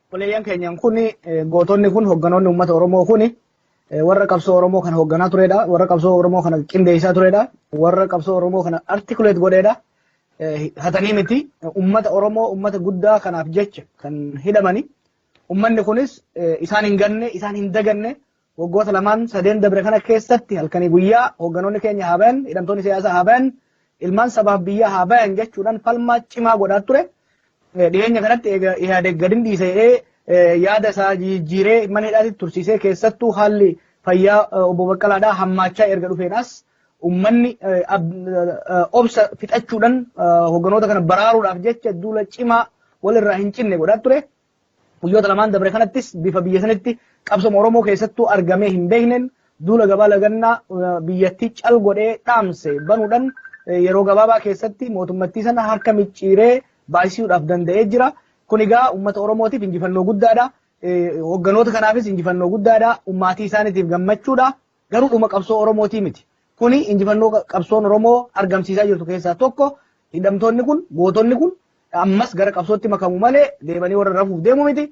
Obboleeyyan keenyan kuni gootonni kun hogganoonni uummata Oromoo kuni warra qabsoo Oromoo kana hogganaa turedha. Warra qabsoo Oromoo kana qindeessaa turedha. Warra qabsoo Oromoo kana articulate godheedha. Hatanii miti uummata Oromoo uummata guddaa kanaaf jecha kan hidhamani. Uummanni kunis isaan hin ganne, isaan hin daganne waggoota lamaan sadeen dabre kana keessatti halkanii guyyaa hogganoonni keenya haa bayan, hidhamtoonni siyaasaa haa bayan, ilmaan sabaaf biyyaa haa bayan jechuudhaan falmaa cimaa godhaa ture. Dhiyeenya kanatti yaada gadin dhiisee yaada isaa jijjiiree mana hidhaatti tursiisee keessattuu haalli fayyaa obbo Baqqalaadhaa hammaachaa erga dhufeenas uummanni obsa fixachuudhaan hogganoota kana baraaruudhaaf jecha duula cimaa walirraa hin cinne godhaa ture. Guyyoota lamaan dabre kanattis bifa biyya sanitti qabsoo Oromoo keessattuu argamee hin beekneen duula gabaa lagannaa biyyattii cal godhee dhaamse banuudhaan yeroo gabaabaa keessatti mootummattii sana harka micciiree baay'isuudhaaf danda'ee jira. Kun egaa uummata Oromootiif injifannoo guddaadha. Hogganoota kanaafis injifannoo guddaadha. Ummaatii isaaniitiif gammachuudha. Garuu dhuma qabsoo Oromootii miti. Kuni injifannoo qabsoon Oromoo argamsiisaa jirtu keessaa tokko. Hidhamtoonni kun, gootonni kun ammas gara qabsootti makamu malee deebanii warra rafuuf deemu miti.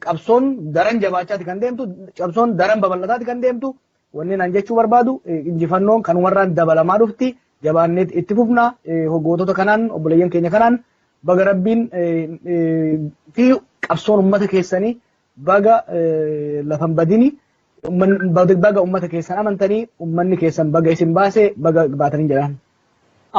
Qabsoon daran jabaachaati kan deemtu, qabsoon daran babal'ataati kan deemtu. Wanni naan jechuu barbaadu injifannoon kan warraan dabalamaa dhufti. Jabaannee itti fufna. Hoggootota kanaan, obboleeyyan keenya kanaan baga rabbiin fi qabsoon uummata keessanii baga lafan badini baga uummata keessan amantanii uummanni keessan baga isin baasee baga baatanii jedhan.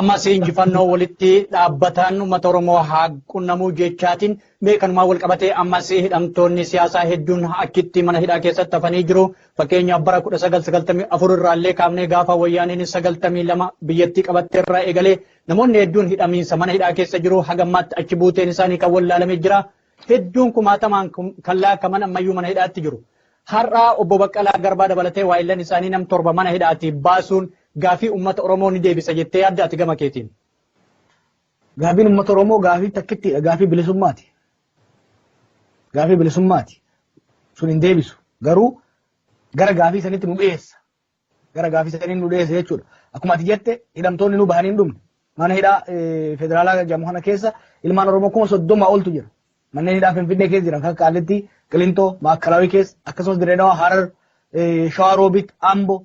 Ammas injifannoo walitti dhaabbataan uummata Oromoo haa qunnamuu jechaatiin beekanumaa wal qabatee ammas hidhamtoonni siyaasaa hedduun akkitti mana hidhaa keessatti hafanii jiru. Fakkeenyaaf bara 1994 irraallee kaafnee gaafa wayyaaniin 92 biyyattii qabattee irraa eegalee namoonni hedduun hidhamiinsa mana hidhaa keessa jiru. Hagammaatti achi buuteen isaanii kan wallaalamee jira. Hedduun kumaatamaan kan laakkaman ammayyuu mana hidhaatti jiru. Har'aa obbo Baqqalaa Garbaa dabalatee waayillan isaanii nam 7 mana hidhaatti baasuun gaafii uummata Oromoo ni deebisa jettee yaaddaati gama keetiin. Gaafiin uummata Oromoo gaafii takkitti gaafii bilisummaati. Gaafii bilisummaati. Sun hin deebisu. Garuu gara gaafii sanitti nu dhiyeessa. Gara gaafii sanitti nu dhiyeessa jechuudha. Akkuma ati jette hidhamtoonni nu bahanii hin dhumne. Mana hidhaa federaalaa Jamhuu kana keessa ilmaan Oromoo 30 oltu jira. Manneen hidhaa Finfinnee keessa jiran kan Qaallitti, Qilintoo, Maakkalawii keessa akkasumas Direedawaa, Harar, Shawaa Roobit, Ambo,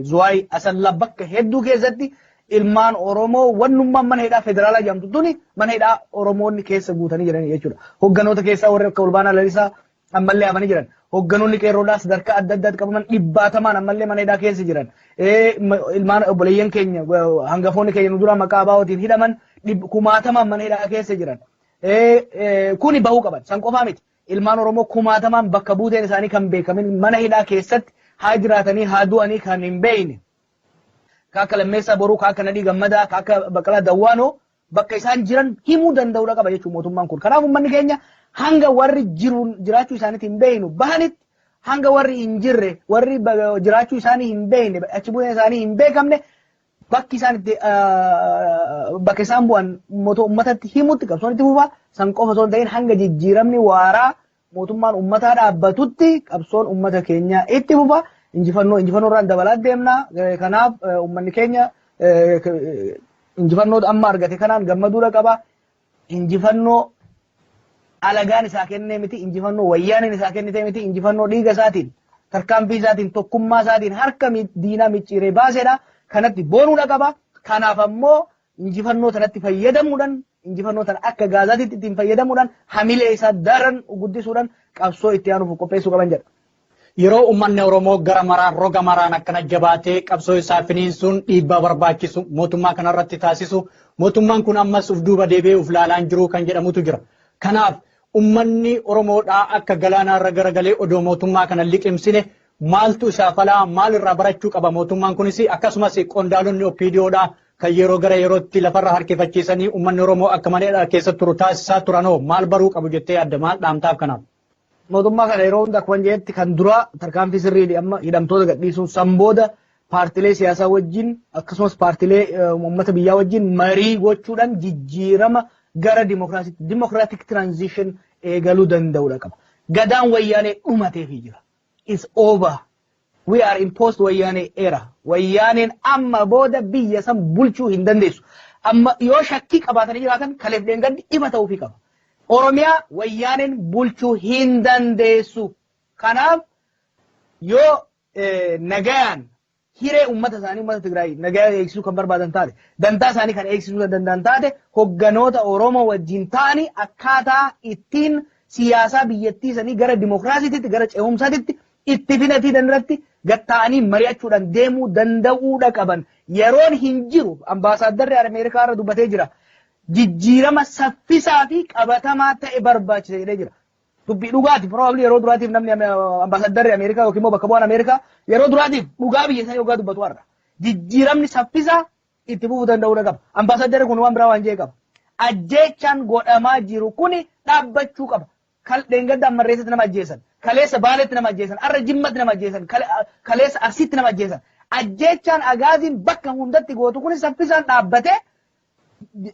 Zuwaay, Asallaa bakka hedduu keessatti ilmaan Oromoo wannummaan mana hidhaa federaalaa jedhamtu tuni mana hidhaa Oromoonni keessa guutanii jiran jechuudha. Hogganoota keessaa warri akka Olbaanaa Lalisaa ammallee hafanii jiran. Hogganoonni qeerroodhaa sadarkaa adda addaatti qabaman 100 ammallee mana hidhaa keessa jiran. Ilmaan obboleeyyan keenya hangafoonni keenya nu dura maqaa baa'ootiin hidhaman 100 mana hidhaa keessa jiran. Kuni bahuu qaban. San qofaa miti. Ilmaan Oromoo 100 bakka buuteen isaanii kan beekamin mana hidhaa keessatti haa jiraatanii haa du'anii kan hin beekne. Kaaka Lammeessaa Boruu, kaaka Nadhii Gammadaa, kaaka Baqqalaa Dawwaanoo bakka isaan jiran himuu danda'uudha qaba jechuudha mootummaan kun. Kanaaf uummanni keenya hanga warri jiraachuu isaaniitti hin beeknu bahanitti hanga warri hin jirre warri jiraachuu isaanii hin beekne achi bu'een isaanii hin beekamne bakki isaan itti bakka isaan bu'an uummatatti himutti qabsoon itti fufaa san qofa osoo hin ta'in hanga jijjiiramni waaraa mootummaan uummataa dhaabbatutti qabsoon uummata keenyaa itti fufa injifannoo irraan dabalaa deemna. Kanaaf uummanni keenya injifannoo amma argate kanaan gammaduudha qaba. Injifannoo alagaan isaa kennee miti, injifannoo wayyaaniin isaa kennite miti, injifannoo dhiiga isaatiin tarkaanfii isaatiin tokkummaa isaatiin harka diinaa micciiree baaseedha. Kanatti boonuudha qaba. Kanaaf ammoo injifannoo sanatti fayyadamuudhaan injifannoo sana akka gaazaatiitti ittiin fayyadamuudhaan hamilee isaa daran guddisuudhaan qabsoo itti aanuuf qopheessuu qaban jedha. Yeroo uummanni Oromoo gara maraan roga maraan akkana jabaatee qabsoo isaa finiinsuun dhiibbaa barbaachisu mootummaa kanarratti taasisu mootummaan kun ammas uf duuba deebi'ee uf laalaan jiru kan jedhamutu jira. Kanaaf uummanni Oromoodhaa akka galaanaarra garagalee odoo mootummaa kana liqimsine maaltu isaa falaa maalirraa barachuu qaba mootummaan kunis akkasumas qondaalonni OPDOdhaa kan yeroo gara yerootti lafarra harkifachiisanii uummanni Oromoo akka maneedhaa keessa turu taasisaa turanoo maal baruu qabu jettee yaadda maal dhaamtaaf kanaaf. Mootummaa kana yeroo hunda akkuma jedhetti kan dura tarkaanfii sirriidha amma hidhamtoota gadhiisuun san booda paartilee siyaasaa wajjin akkasumas paartilee uummata biyyaa wajjin marii gochuudhaan jijjiirama gara democratic transition eegaluu danda'uudha qaba. Gadaan wayyaanee dhumateefii jira. It's over. We are in post wayyaanee era. Wayyaaneen amma booda biyya san bulchuu hin dandeessu. Amma yoo shakkii qabaatanii jiraatan kaleef dheengaddi ifa ta'uufii qaba. Oromiyaa wayyaaneen bulchuu hin dandeessu. Kanaaf yoo nagayaan hiree ummata isaanii ummata Tigraay nagaya eegsisuu kan barbaadan taate dantaa isaanii kan eegsisuu kan danda'an taate hogganoota Oromoo wajjin ta'anii akkaataa ittiin siyaasaa biyyattii isaanii gara dimokiraasiitti gara ce'umsaatti itti fidatii dandaratti gatta'anii mari'achuudhaan deemuu danda'uudha qaban. Yeroon hin jiru ambaasaadarri Ameerikaa irra dubbatee jira. Jijjiirama saffisaa fi qabatamaa ta'e barbaachisa jedhee jira. Dubbii dhugaati probably yeroo duraatiif namni ambaasadarri Ameerikaa yookiin immoo bakka bu'aan Ameerikaa yeroo duraatiif dhugaa biyya isaanii dhugaa dubbatu har'a. Jijjiiramni saffisaa itti fufuu danda'uudha qaba. Ambaasadarri kun waan biraa waan jee qaba. Ajjeechaan godhamaa jiru kuni dhaabbachuu qaba. Dheengadda ammarreessatti nama ajjeesan. Kaleessa Baaleetti nama ajjeesan. Arra Jimmatti nama ajjeesan. Kaleessa Arsiitti nama ajjeesan. Ajjeechaan agaaziin bakka hundatti gootu kuni saffisaan dhaabbatee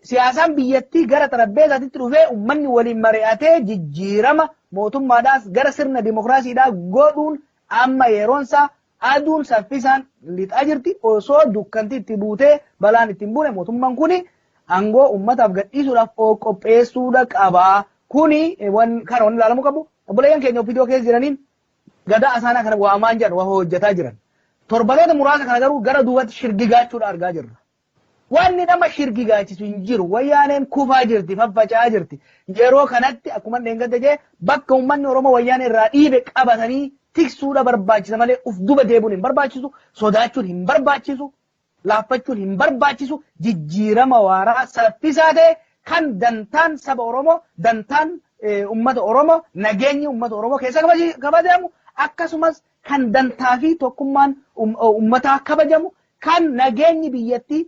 siyaasaan biyyattii gara xarabbeesaatti dhufee uummanni waliin mari'atee jijjiirama mootummaadhaas gara sirna dimokiraasiidhaa godhuun amma yeroonsaa aduun saffisaan lixaa jirti. Osoo dukkanti itti buutee balaan ittiin buune mootummaan kuni aangoo uummataaf gadhiisuudhaaf qopheessuudha qaba. Kuni kan wanni ilaalamuu qabu. Obboleeyyan keenya viidiyoo keessa jiraniin gadaa asaanaa kana waamaan jiran waa hojjetaa jiran. Torbanoota muraasa kana garuu gara duubatti shirgigaachuudha argaa jirra. Wanni nama shirgigaachisu hin jiru. Wayyaaneen kufaa jirti, faffaca'aa jirti. Yeroo kanatti akkuma dheengadda jee bakka uummanni Oromoo wayyaanee irraa dhiibe qabatanii tiksuudha barbaachisa malee uf duba deebuun hin barbaachisu, sodaachuun hin barbaachisu, laaffachuun hin barbaachisu. Jijjiirama waaraa saffisaa ta'e kan dantaan saba Oromoo, dantaan uummata Oromoo, nageenyi uummata Oromoo keessa kabajamu akkasumas kan dantaa fi tokkummaan uummataa kabajamu kan nageenyi biyyattii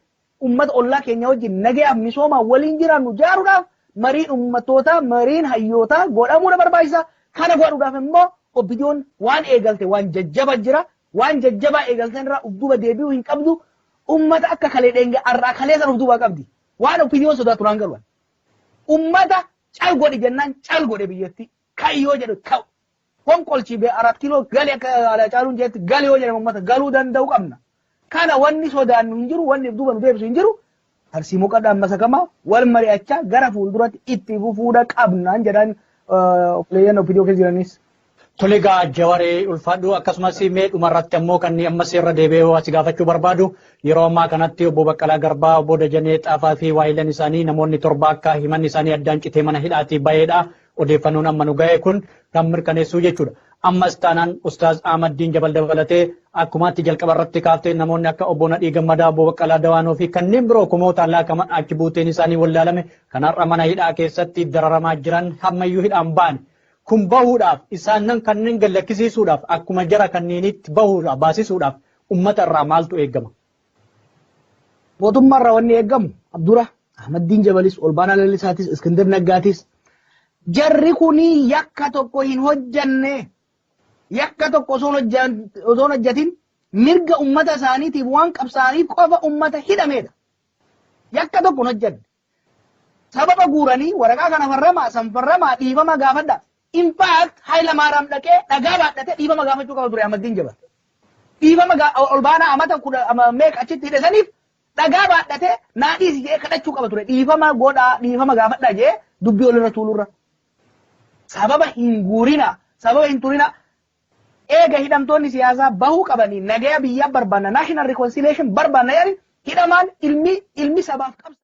ummata ollaa keenya wajjin nagayaaf misooma waliin jiraannu jaaruudhaaf mariin ummattoota mariin hayyootaa godhamuudha barbaachisa. Kana godhuudhaaf immoo obbidiyoon waan eegalte waan jajjaba jira. Waan jajjabaa eegalteen irraa uf duba deebi'uu hin qabdu. Ummata akka kalee dheenge arraa kalee san uf duba qabdi. Waan obbidiyoon sodaatu raan galuun. Ummata cal godhe jennaan cal godhe biyyatti. Kayyoo jedhu ta'u. Honqolchii bee 4 kiiloo galee akka caaluun jeetti galee yoo jedhamu ummata galuu danda'u qabna. Kana wanni sodaannu hin jiru, wanni duuba nu deebisu hin jiru. Tarsiimoo qadhaan masakamaa wal mari'achaa gara fuulduratti itti fufuudha qabnaan jedhan obboleeyyan viidiyoo keessa jiranis. Tole egaa Jawaaree ulfaadhu akkasumas mee dhumarratti ammoo kan ammas irra deebi'ee as gaafachuu barbaadu yeroo ammaa kanatti obbo Baqqalaa Garbaa, obbo Dajanee Xaafaa fi waayilan isaanii namoonni torba akka himanni isaanii addaan citee mana hidhaatii baheedha. Odeeffannoon amma nu ga'e kun kan mirkaneessuu jechuudha. Ammas taanaan Ustaaz Ahmaddiin Jabal dabalatee akkumaatti jalqaba irratti kaaftee namoonni akka obbo Nadhii Gammadaa, obbo Baqqalaa Dawaanoo fi kanneen biroo kumoota laaqaman achi buuteen isaanii wallaalame kanarra mana hidhaa keessatti dararamaa jiran hammayyuu hidhaan ba'an. Kun bahuudhaaf isaan kanneen gallakkisiisuudhaaf akkuma jara kanneenitti bahuudhaaf baasisuudhaaf uummata irraa maaltu eegama? Mootummaa irraa wanni eegamu Abdura Ahmaddiin Jabalis, Olbaanaa Lalisaatis, Iskindir Naggaatis jarri kuni yakka tokko hin hojjanne. Yakka tokko osoo hojjatin mirga ummata isaaniitiif waan qabsaaniif qofa ummata hidhameedha. Yakka tokko hin hojjanne. Sababa guuranii waraqaa kana farramaa sanfarramaa dhiifama gaafadha. In fact Haayila Maaraam dhaqee dhagaa baadhatee dhiifama gaafachuu qaba ture Ahmaddiin Jabal. Dhiifama Olbaanaa amata meeqa achitti hidhasaniif dhagaa baadhatee naadhiis jee kadhachuu qaba ture. Dhiifama godhaa dhiifama gaafadha jee dubbii olirra tuulurra. Sababa hin guurina, sababa hin turina. Eega hidhamtoonni siyaasaa bahuu qabanii nagaya biyyaa barbaanna national reconciliation barbaanna yaani hidhamaan ilmi sabaaf qabsa.